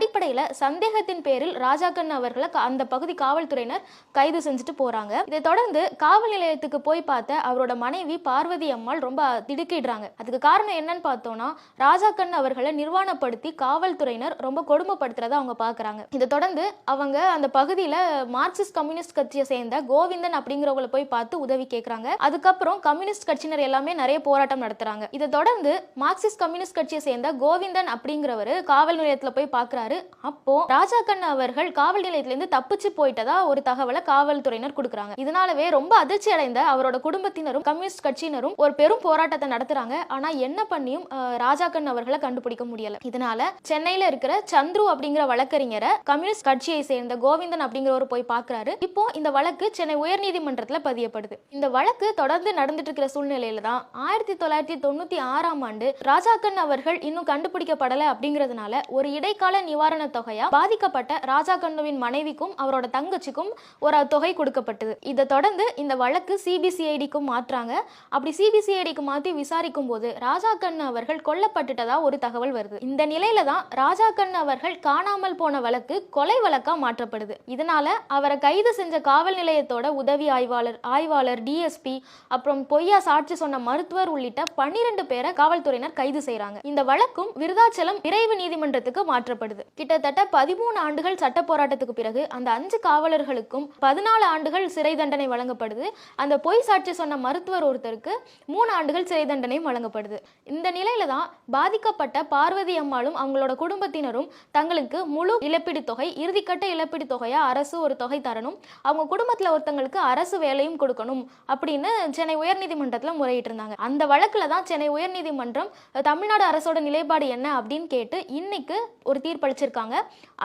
அடிப்படையில சந்தேகத்தின் பேரில் ராஜாக்கண்ணு அவர்களை அந்த பகுதி காவல்துறையினர் கைது செஞ்சுட்டு போறாங்க. இதை தொடர்ந்து காவல் நிலையத்துக்கு போய் பார்த்த அவரோட மனைவி பார்வதி அம்மாள் ரொம்ப திடுக்கிடுறாங்க. அதுக்கு காரணம் என்னன்னு பார்த்தோம்னா, ராஜாக்கண்ணு அவர்களை நிர்வாணப்படுத்தி காவல்துறையினர் ரொம்ப கொடுமைப்படுத்துறதை அவங்க பாக்குறாங்க. இதை தொடர்ந்து அவங்க அந்த பகுதியில மார்க்சிஸ்ட் கம்யூனிஸ்ட் கட்சியை சேர்ந்த கோவிந்தன் அப்படிங்கிறவங்களை போய் பார்த்து உதவி கேட்கறாங்க. அதுக்கப்புறம் கம்யூனிஸ்ட் கட்சியினர் எல்லாமே நிறைய போராட்டம் நடத்துறாங்க. இதை தொடர்ந்து மார்க்சிஸ்ட் கம்யூனிஸ்ட் கட்சியை சேர்ந்த கோவிந்தன் அப்படிங்கிறவர் காவல் நிலையத்துல போய் பார்க்கறாரு. அப்போ ராஜாக்கண்ணு அவர்கள் காவல் நிலையத்திலிருந்து தப்பிச்சு போயிட்டதா ஒரு தகவலை காவல்துறையினர் கொடுக்குறாங்க. இதனாலவே ரொம்ப அதிர்ச்சி அடைந்த அவரோட குடும்பத்தினரும் கம்யூனிஸ்ட் கட்சியினரும் ஒரு பெரும் போராட்டத்தை நடத்துறாங்க. ஆனா என்ன பண்ணியும் ராஜாக்கண்ணு அவர்களை கண்டுபிடிக்க முடியல. இதனால சென்னையில இருக்கிற சந்துரு அப்படிங்கிற வழக்கறிஞரை கம்யூனிஸ்ட் கட்சியை சேர்ந்த கோவிந்தன் அப்படிங்கிறவர் போய் பார்க்கறாரு. இப்போ இந்த வழக்கு சென்னை உயர்நீதிமன்றத்துல பதியப்படுது. இந்த வழக்கு தொடர்ந்து நடந்துட்டு இருக்கிற சூழ்நிலையில தான் 1996ஆம் ஆண்டு ராஜாக்கண்ணு அவர்கள் இன்னும் கண்டுபிடிக்கப்படல அப்படிங்கிறதுனால ஒரு இடைக்கால நிவாரண தொகையா பாதிக்கப்பட்ட ராஜாக்கண்ணுவின் மனைவிக்கும் அவரோட தங்கச்சிக்கும் ஒரு தொகை கொடுக்கப்பட்டது. இதை தொடர்ந்து இந்த வழக்கு சிபிசிஐடிக்கும் மாற்றாங்க. அப்படி சிபிசிஐடிக்கு மாற்றி விசாரிக்கும் போது ராஜாக்கண்ணு அவர்கள் கொல்லப்பட்டுட்டதா ஒரு தகவல் வருது. இந்த நிலையில தான் ராஜாக்கண்ணு அவர்கள் காணாமல் போன வழக்கு கொலை வழக்கா மாற்றப்படுது. இதனால அவரை கைது செஞ்ச காவல் நிலையத்தோட உதவி ஆய்வாளர் டிஎஸ்பி அப்புறம் பொய்யா சாட்சி சொன்ன மருத்துவர் உள்ளிட்ட 12 பேரை காவல்துறையினர் கைது செய்யறாங்க. இந்த வழக்கும் விருதாச்சலம் விரைவு நீதிமன்றத்துக்கு மாற்றப்படுது. கிட்டத்தட்ட 13 ஆண்டுகள் சட்ட போராட்டத்துக்கு பிறகு அந்த 5 காவலர்களுக்கும் 14 ஆண்டுகள் சிறை தண்டனை வழங்கப்படுது. அந்த பொய் சாட்சி சொன்ன மருத்துவர் ஒருத்தருக்கு 3 ஆண்டுகள் சிறை தண்டனையும் வழங்கப்படுது. இந்த நிலையில தான் பாதிக்கப்பட்ட பார்வதி அம்மாளும் அவங்களோட குடும்பத்தினரும் தங்களுக்கு முழு இழப்பீடு தொகை, இறுதிக்கட்ட இழப்பீடு தொகையா அரசு ஒரு தொகை தரணும், அவங்க குடும்பத்துல ஒருத்தங்களுக்கு அரசு வேலையும் கொடுக்கணும் அப்படின்னு சென்னை உயர்நீதிமன்றத்தில் முறையிட்டு இருந்தாங்க. அந்த வழக்குல தான் சென்னை உயர்நீதிமன்றம் தமிழ்நாடு அரசோட நிலைப்பாடு என்ன அப்படின்னு கேட்டு இன்னைக்கு ஒரு தீர்ப்பளிச்சிருக்காங்க.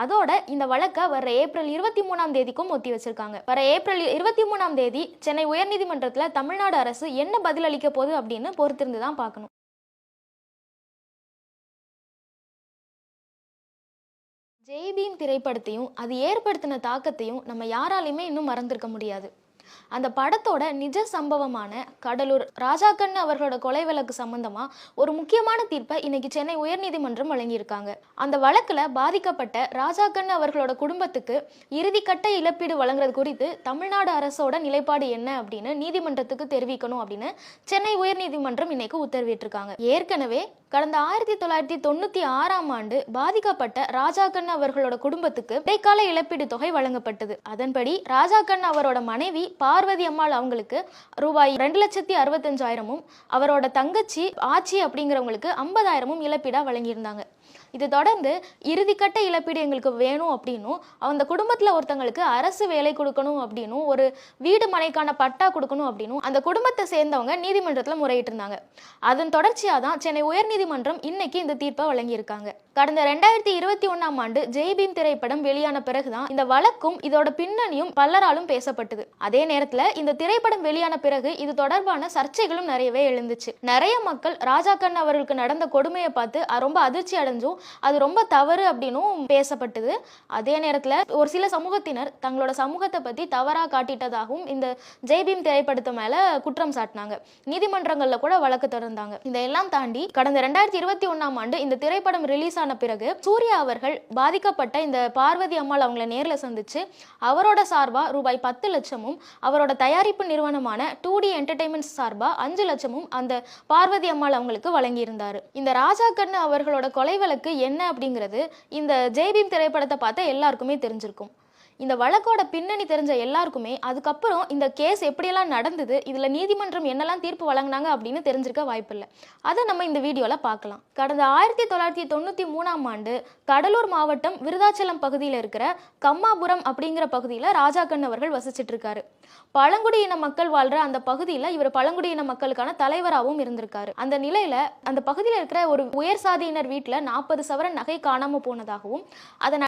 அதோட இந்த வழக்கை வர ஏப்ரல் 23ஆம் தேதிக்கும் ஒத்தி வச்சிருக்காங்க. வர ஏப்ரல் 23ஆம் தேதி சென்னை உயர்நீதிமன்றத்தில் தமிழ்நாடு அரசு என்ன பதில் அளிக்க போகுது அப்படின்னு பொறுத்திருந்து தான் பார்க்கணும். ஜெய் பீம் திரைப்படத்தையும் அது ஏற்படுத்தின தாக்கத்தையும் நம்ம யாராலையுமே இன்னும் மறந்திருக்க முடியாது. அந்த படத்தோட நிஜ சம்பவமான கடலூர் ராஜாக்கண்ணு அவர்களோட கொலை வழக்கு சம்பந்தமா ஒரு முக்கியமான தீர்ப்பை இன்னைக்கு சென்னை உயர்நீதிமன்றம் வழங்கியிருக்காங்க. அந்த வழக்குல பாதிக்கப்பட்ட ராஜாக்கண்ணு அவர்களோட குடும்பத்துக்கு இறுதிக்கட்ட இழப்பீடு வழங்குறது குறித்து தமிழ்நாடு அரசோட நிலைப்பாடு என்ன அப்படின்னு நீதிமன்றத்துக்கு தெரிவிக்கணும் அப்படின்னு சென்னை உயர்நீதிமன்றம் இன்னைக்கு உத்தரவிட்டிருக்காங்க. ஏற்கனவே கடந்த 1996ஆம் ஆண்டு பாதிக்கப்பட்ட ராஜாக்கண்ணு அவர்களோட குடும்பத்துக்கு இடைக்கால இழப்பீடு தொகை வழங்கப்பட்டது. அதன்படி ராஜாக்கண்ணு அவரோட மனைவி பார்வதி அம்மாள் அவங்களுக்கு ரூபாய் 2,65,000 அவரோட தங்கச்சி ஆச்சி அப்படிங்கிறவங்களுக்கு 50,000 இழப்பீடா வழங்கியிருந்தாங்க. இது தொடர்ந்து இறுதிக்கட்ட இழப்பீடு எங்களுக்கு வேணும் அப்படின்னும் அந்த குடும்பத்தில் ஒருத்தங்களுக்கு அரசு வேலை கொடுக்கணும் அப்படின்னும் ஒரு வீடு மனைக்கான பட்டா கொடுக்கணும் அப்படின்னும் அந்த குடும்பத்தை சேர்ந்தவங்க நீதிமன்றத்தில் முறையிட்டு இருந்தாங்க. அதன் தொடர்ச்சியாக தான் சென்னை உயர்நீதிமன்றம் இன்னைக்கு இந்த தீர்ப்பை வழங்கியிருக்காங்க. கடந்த 2021ஆம் ஆண்டு ஜெய் பீம் திரைப்படம் வெளியான பிறகுதான் இந்த வழக்கும் இதோட பின்னணியும் பலராலும் பேசப்பட்டது. அதே நேரத்தில் இந்த திரைப்படம் வெளியான பிறகு இது தொடர்பான சர்ச்சைகளும் நிறையவே எழுந்துச்சு. நிறைய மக்கள் ராஜாக்கண்ணு அவர்களுக்கு நடந்த கொடுமையை பார்த்து ரொம்ப அதிர்ச்சி அடைஞ்சும் அது ரொம்ப தவறு அப்படின்னும் பேசப்பட்டது. அதே நேரத்தில் ஒரு சில சமூகத்தினர் தங்களோட சமூகத்தை பற்றி தவறாக காட்டிட்டதாகவும் இந்த ஜெய் பீம் திரைப்படத்தை மேல குற்றம் சாட்டினாங்க. நீதிமன்றங்கள்ல கூட வழக்கு தொடர்ந்தாங்க. இதையெல்லாம் தாண்டி கடந்த 2021ஆம் ஆண்டு இந்த திரைப்படம் ரிலீஸ் ஆன பிறகு சூர்யா அவர்கள் பாதிக்கப்பட்ட இந்த பார்வதி அம்மாள் அவங்கள நேரில் சந்திச்சு அவரோட சார்பா ரூபாய் 10 லட்சமும் அவரோட தயாரிப்பு நிறுவனமான 2D என்டர்டைன்மெண்ட்ஸ் சார்பா 5 லட்சமும் அந்த பார்வதி அம்மாள் அவங்களுக்கு வழங்கியிருந்தாரு. இந்த ராஜாக்கண்ணு அவர்களோட கொலை வழக்கு என்ன அப்படிங்கிறது இந்த ஜெய் பீம் திரைப்படத்தை பார்த்த எல்லாருக்குமே தெரிஞ்சிருக்கும். இந்த வழக்கோட பின்னணி தெரிஞ்ச எல்லாருக்குமே அதுக்கப்புறம் இந்த கேஸ் எப்படியெல்லாம் நடந்தது, இதுல நீதிமன்றம் என்னெல்லாம் தீர்ப்பு வழங்கினாங்க அப்படின்னு தெரிஞ்சிருக்க வாய்ப்பில்லை. அதை நம்ம இந்த வீடியோல பார்க்கலாம். கடந்த 1993ஆம் ஆண்டு கடலூர் மாவட்டம் விருதாச்சலம் பகுதியில் இருக்கிற கம்மாபுரம் அப்படிங்கிற பகுதியில் ராஜாக்கண்ணு அவர்கள் வசிச்சுட்டு இருக்காரு. பழங்குடியின மக்கள் வாழ்ற அந்த பகுதியில் இவர் பழங்குடியின மக்களுக்கான தலைவராகவும் இருந்திருக்காரு. அந்த நிலையில அந்த பகுதியில் இருக்கிற ஒரு உயர் சாதியினர் வீட்டில் 40 சவரன் நகை காணாம போனதாகவும் அதை